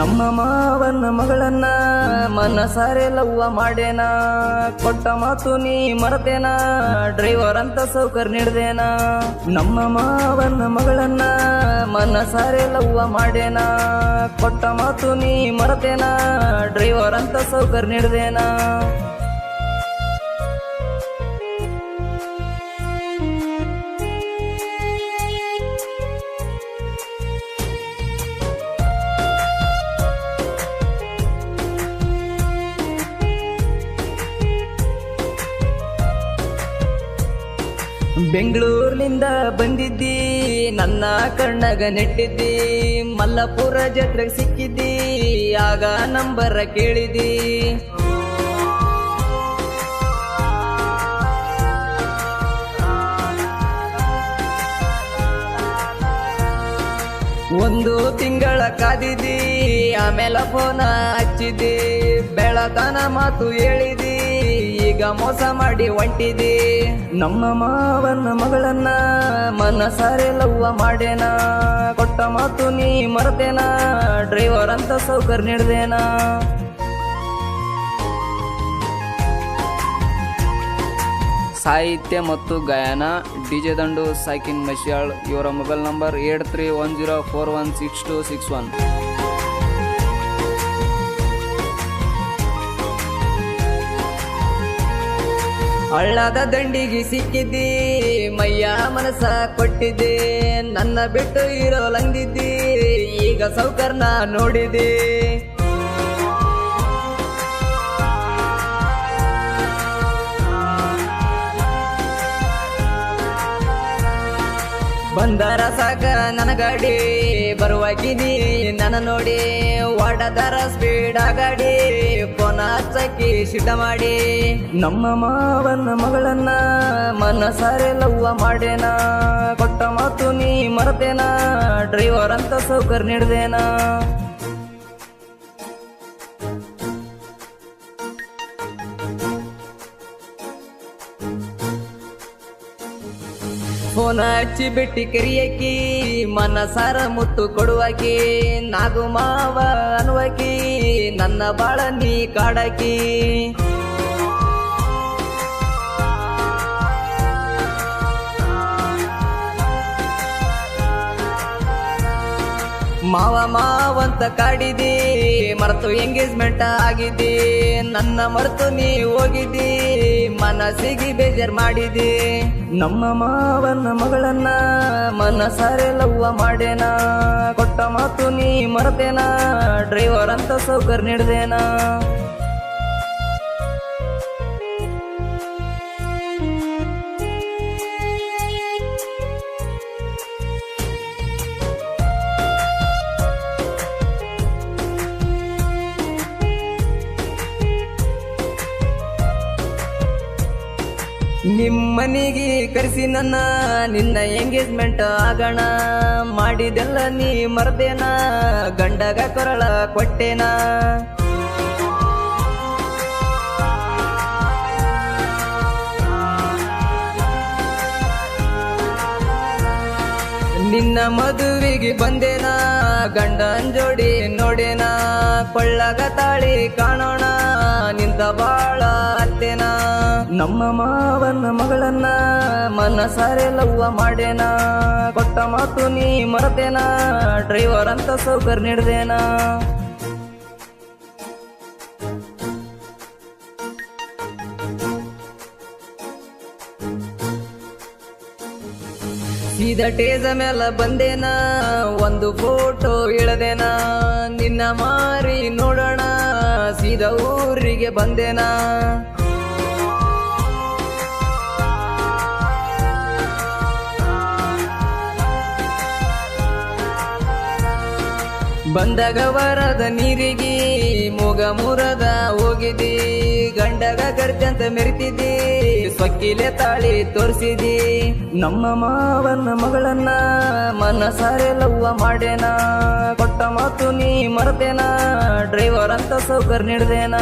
ನಮ್ಮ ಮಾವನ ಮಗಳನ್ನ ಮನಸಾರೆ ಲವ್ವ ಮಾಡೇನ, ಕೊಟ್ಟ ಮಾತು ನೀ ಮರತೇನ, ಡ್ರೈವರ್ ಅಂತ ಸೌಕರ್ ನೀಡ್ದೇನ. ನಮ್ಮ ಮಾವನ ಮಗಳನ್ನ ಮನಸಾರೆ ಲವ್ವ ಮಾಡೇನ, ಕೊಟ್ಟ ಮಾತು ನೀ ಮರತೇನ, ಡ್ರೈವರ್ ಅಂತ ಸೌಕರ್ ನೀಡ್ದೇನ. ಬೆಂಗಳೂರಿನಿಂದ ಬಂದಿದ್ದಿ, ನನ್ನ ಕಣ್ಣಗ ನೆಟ್ಟಿದ್ದಿ, ಮಲ್ಲಪುರ ಜಾತ್ರೆಗೆ ಸಿಕ್ಕಿದ್ದಿ, ಆಗ ನಂಬರ ಕೇಳಿದಿ. ಒಂದು ತಿಂಗಳ ಕಾದಿದ್ದಿ, ಆಮೇಲೆ ಫೋನ ಹಚ್ಚಿದ್ದಿ, ಬೆಳತನ ಮಾತು ಹೇಳಿದಿ, ಈಗ ಮೋಸ ಮಾಡಿ ಹೊಂಟಿದಿ. ನಮ್ಮ ಮಾವನ ಮಗಳನ್ನ ಮನಸಾರೆ ಲವ್ವ ಮಾಡೇನ, ಕೊಟ್ಟ ಮಾತು ನೀ ಮರತೇನ, ಡ್ರೈವರ್ ಅಂತ ಸೌಕರ್ ನೀಡ್ದೇನ. ಸಾಹಿತ್ಯ ಮತ್ತು ಗಾಯನ ಡಿಜೆ ದಂಡು ಸಾಕಿನ್ ಮಶ್ಯಾಳ್. ಇವರ ಮೊಬೈಲ್ ನಂಬರ್ 8310416261. ಹಳ್ಳದ ದಂಡಿಗೆ ಸಿಕ್ಕಿದ್ದಿ, ಮಯ್ಯ ಮನಸ ಕೊಟ್ಟಿದ್ದಿ, ನನ್ನ ಬಿಟ್ಟು ಇರೋಲಂದಿದ್ದಿ, ಈಗ ಸೌಕರ್ನ ನೋಡಿದಿ. ಬಂದರ ಸಾಕ ನನ್ನ ಗಾಡಿ, ಬರುವಾಗಿನಿ ನನ್ನ ನೋಡಿ, ವಾಡದರ ಸ್ಪೀಡ್ ಗಾಡಿ, ಫೋನ ಹಚ್ಚಕ್ಕಿ ಸಿಟ್ಟ ಮಾಡಿ. ನಮ್ಮ ಮಾವನ ಮಗಳನ್ನ ಮನಸಾರೆ ಲವ್ವ ಮಾಡೇನ, ಕೊಟ್ಟ ಮಾತು ನೀ ಮರತೇನ, ಡ್ರೈವರ್ ಅಂತ ಸೌಕರ್ ನೀಡ್ದೇನ. ಫೋನ ಹಚ್ಚಿ ಬಿಟ್ಟಿ ಕರಿಯಕಿ, ಮನಸಾರ ಮುತ್ತು ಕೊಡುವಾಕಿ, ನಾಗು ಮಾವ ಅನ್ನುವಾಕಿ, ನನ್ನ ಬಾಳ ನೀ ಕಾಡಾಕಿ. ಮಾವ ಮಾವಂತ ಕಾಡಿದಿ, ಮರೆತು ಎಂಗೇಜ್ಮೆಂಟ್ ಆಗಿದ್ದಿ, ನನ್ನ ಮರೆತು ನೀ ಹೋಗಿದ್ದಿ, ಮನಸ್ಸಿಗೆ ಬೇಜಾರ್ ಮಾಡಿದಿ. ನಮ್ಮ ಮಾವನ ಮಗಳನ್ನ ಮನಸಾರೆ ಲವ್ವ ಮಾಡೇನ, ಕೊಟ್ಟ ಮಾತು ನೀ ಮರತೇನ, ಡ್ರೈವರ್ ಅಂತ ಸೌಕರ್ ನೀಡ್ದೇನ. ನಿಮ್ಮನಿಗೆ ಕರೆಸಿ ನನ್ನ, ನಿನ್ನ ಎಂಗೇಜ್ಮೆಂಟ್ ಆಗೋಣ, ಮಾಡಿದೆಲ್ಲ ನೀ ಮರ್ದೇನ, ಗಂಡಗ ಕೊರಳ ಕೊಟ್ಟೇನ. ನಿನ್ನ ಮದುವೆಗೆ ಬಂದೇನ, ಗಂಡನ್ ಜೋಡಿ ನೋಡೇನ, ಕೊಳ್ಳಗ ತಾಳಿ ಕಾಣೋಣ, ನಿಂತ ಬಾಳ ಅತ್ತೇನ. ನಮ್ಮ ಮಾವನ ಮಗಳನ್ನ ಮನಸಾರೆ ಲವ್ವ ಮಾಡೇನ, ಕೊಟ್ಟ ಮಾತು ನೀ ಮರತೇನ, ಡ್ರೈವರ್ ಅಂತ ಸೌಕರ್ ನೀಡ್ದೇನ. ಸೀದಾ ಟೇಜ ಮೇಲ ಬಂದೇನ, ಒಂದು ಫೋಟೋ ಇಳದೇನ, ನಿನ್ನ ಮಾರಿ ನೋಡೋಣ, ಸೀದಾ ಊರಿಗೆ ಬಂದೇನ. ಬಂದಾಗ ವರದ ನೀರಿಗೆ ಮೂಗ ಮುರದ ಹೋಗಿದ್ದಿ, ಗಂಡಗ ಗರ್ಜಂತ ಮೆರಿತಿದ್ದಿ, ಸೊಕ್ಕಿಲೆ ತಾಳಿ ತೋರಿಸಿದಿ. ನಮ್ಮ ಮಾವನ ಮಗಳನ್ನ ಮನಸಾರೆ ಲವ್ವ ಮಾಡೇನ, ಕೊಟ್ಟ ಮಾತು ನೀ ಮರತೇನ, ಡ್ರೈವರ್ ಅಂತ ಸೌಕರ್ ನೀಡ್ದೇನ.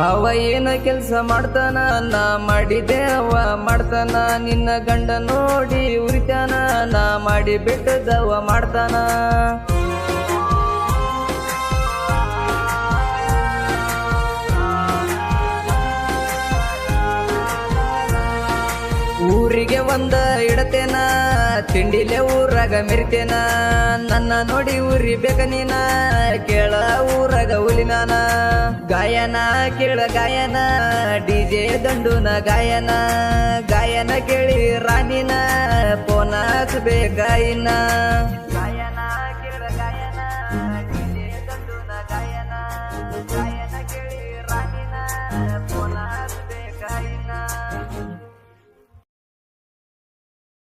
ಅವ ಏನ ಕೆಲ್ಸ ಮಾಡ್ತಾನ ನಾ ಮಾಡಿದೆ ಅವ ಮಾಡ್ತಾನ ನಿನ್ನ ಗಂಡ ನೋಡಿ ಉರಿತಾನ ನಾ ಮಾಡಿ ಬಿಟ್ಟದವ ಮಾಡ್ತಾನ ಊರಿಗೆ ಒಂದ ಇಡತೇನ ತಿಂಡಿಲೆ ಊರಾಗ ಮೆರಿತೇನ ನನ್ನ ನೋಡಿ ಉರಿಬೇಕ ನೀನ ಕೇಳ ಊರಾಗ ಹುಲಿನಾನ ಗಾಯನ ಕೇಳ ಗಾಯನ ಡಿಜೆ ದಂಡುನ ಗಾಯನ ಗಾಯನ ಕೇಳಿ ರಾಣಿನ ಪೋನ ಹಚ್ಬೇಕಾಯಿನ